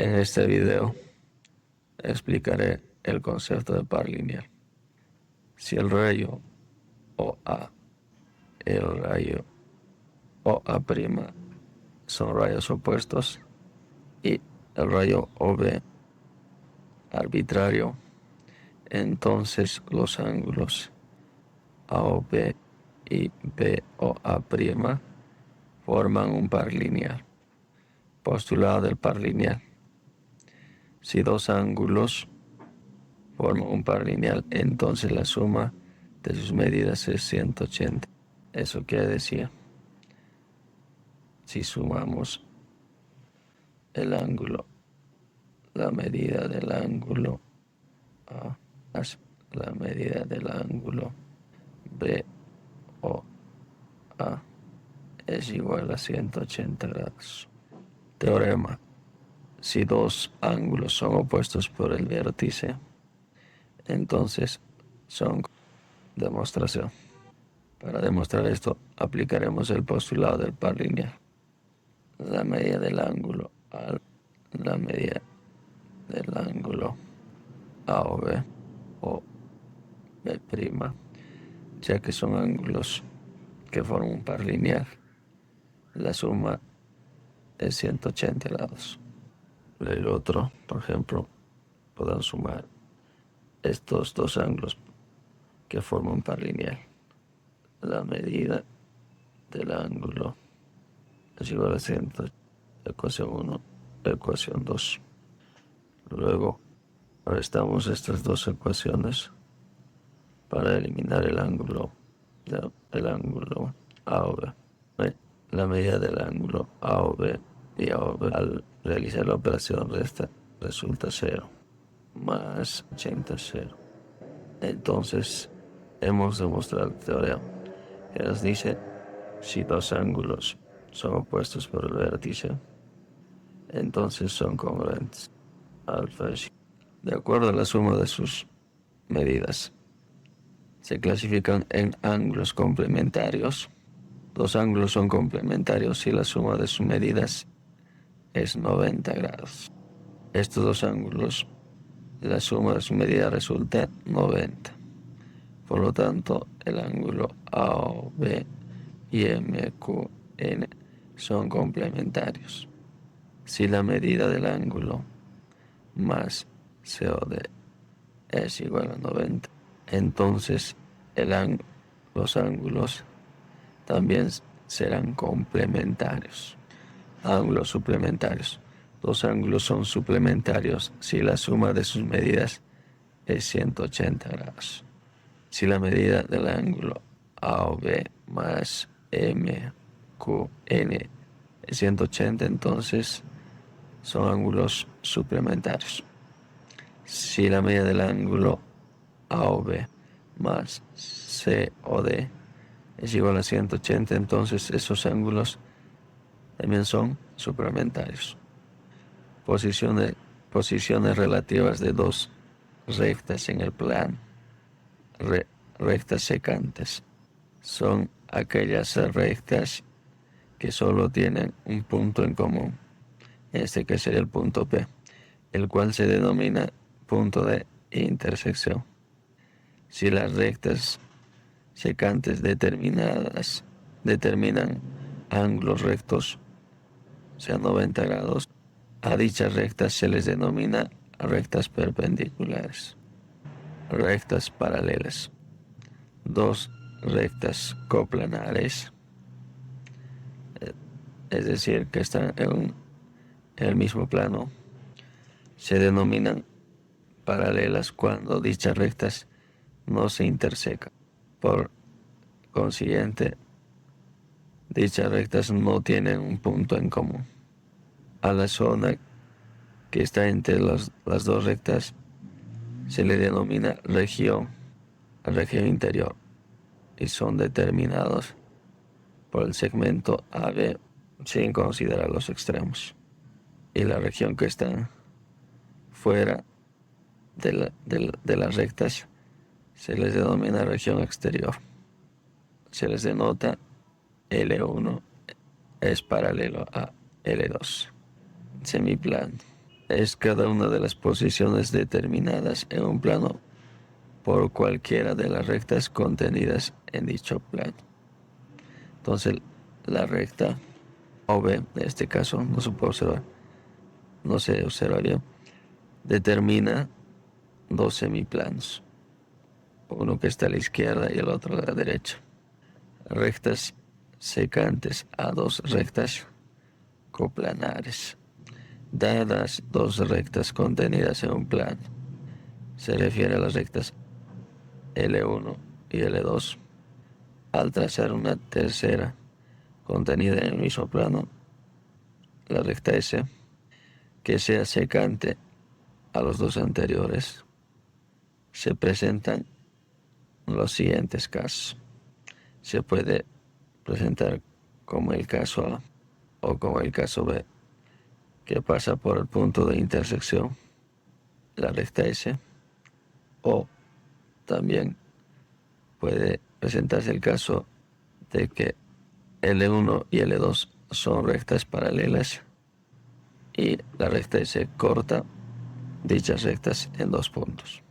En este video explicaré el concepto de par lineal. Si el rayo OA y el rayo OA' son rayos opuestos y el rayo OB arbitrario, entonces los ángulos AOB y BOA' forman un par lineal. Postulado del par lineal. Si dos ángulos forman un par lineal, entonces la suma de sus medidas es 180. Eso quiere decir, si sumamos el ángulo, la medida del ángulo A más la medida del ángulo BOA es igual a 180 grados. Teorema. Si dos ángulos son opuestos por el vértice, entonces son demostración. Para demostrar esto, aplicaremos el postulado del par lineal. La medida del ángulo a la medida del ángulo AOB o B', ya que son ángulos que forman un par lineal. La suma es 180 grados. El otro, por ejemplo, podemos sumar estos dos ángulos que forman un par lineal. La medida del ángulo es igual a 100, ecuación 1, ecuación 2. Luego restamos estas dos ecuaciones para eliminar el ángulo AOB. La medida del ángulo AOB y AOB al realizar la operación resta resulta 0, más 80 es 0. Entonces hemos demostrado el teorema que nos dice: si dos ángulos son opuestos por el vértice, entonces son congruentes. Alfa es de acuerdo a la suma de sus medidas. Se clasifican en ángulos complementarios. Dos ángulos son complementarios si la suma de sus medidas es 90 grados. Estos dos ángulos, la suma de sus medidas resulta 90. Por lo tanto, el ángulo AOB y MQN son complementarios. Si la medida del ángulo más COD es igual a 90, entonces los ángulos también serán complementarios. Ángulos suplementarios. Dos ángulos son suplementarios si la suma de sus medidas es 180 grados. Si la medida del ángulo AOB más MQN es 180, entonces son ángulos suplementarios. Si la medida del ángulo AOB más COD es igual a 180, entonces esos ángulos también son suplementarios. Posiciones relativas de dos rectas en el plano. Rectas secantes son aquellas rectas que solo tienen un punto en común, este que sería el punto P, el cual se denomina punto de intersección. Si las rectas secantes determinan ángulos rectos, o sea 90 grados, a dichas rectas se les denomina rectas perpendiculares. Rectas paralelas. Dos rectas coplanares, es decir, que están en el mismo plano, se denominan paralelas cuando dichas rectas no se intersecan. Por consiguiente, dichas rectas no tienen un punto en común. A la zona que está entre las dos rectas se le denomina región interior y son determinados por el segmento AB sin considerar los extremos. Y la región que está fuera de las rectas se les denomina región exterior. Se les denota L1 es paralelo a L2. Semiplano. es cada una de las posiciones determinadas en un plano por cualquiera de las rectas contenidas en dicho plano. Entonces, la recta OB, en este caso, no se observa bien, determina dos semiplanos, uno que está a la izquierda y el otro a la derecha. Rectas secantes a dos rectas coplanares. Dadas dos rectas contenidas en un plano, se refiere a las rectas L1 y L2. Al trazar una tercera contenida en el mismo plano, la recta S, que sea secante a los dos anteriores, se presentan los siguientes casos. Se puede presentar como el caso A o como el caso B, que pasa por el punto de intersección, la recta S, o también puede presentarse el caso de que L1 y L2 son rectas paralelas y la recta S corta dichas rectas en dos puntos.